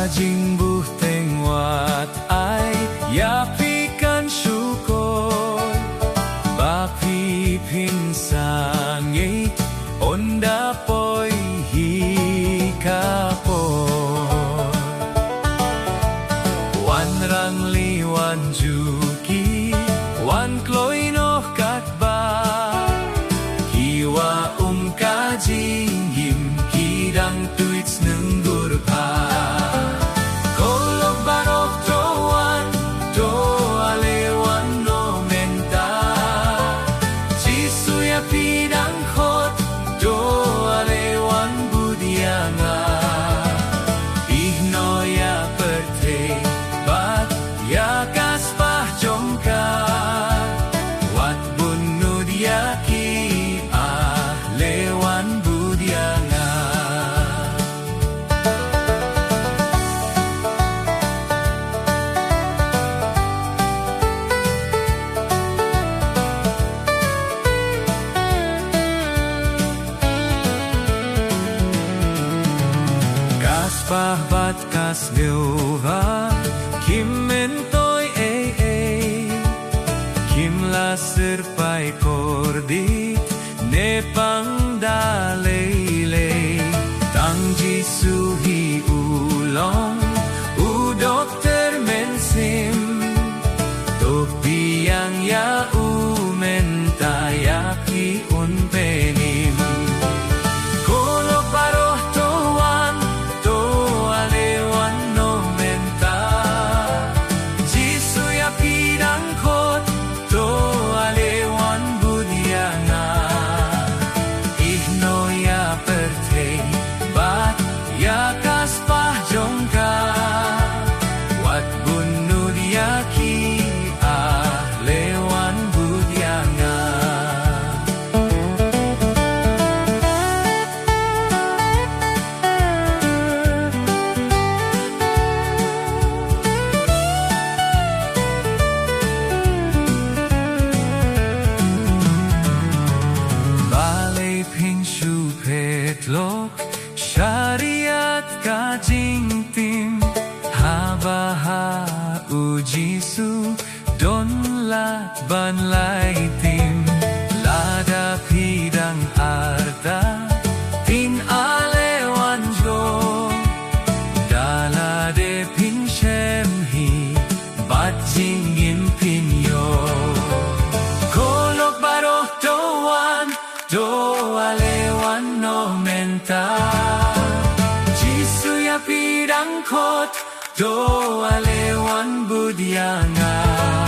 kajing buhteng wat ay yapikan syukur bapi pinsangit onda poi hikapor wan rangli wan juki wan kloi noh katba hiwa kajing him hidang tuits nenggur pa kolok barok doan do alewan no menta jisu ya pidang khot do alewan budianga ihno ya perte bat ya kaspah jongka wat bunud yaki lewan budianga kaspah bat kas deuva kim mentoy kim la serpai kordi nepang dalele tang jisu hi ulong u dokter mensim topi yang ya u mentayaki un penim kolok baroh toan to alewan no menta jisu ya pidang khot to alewan budianga ya kaspah jongka wat bunud yaki lewan budianga balai pingshu petlok syariat kajing tim habaha ujisu don lat ban lai tim lada pidang arta tin alewan jo dala de pin shem hi bat jingin pin yo kolok baroh doan do alewan no menta pidang khot do alewan budianga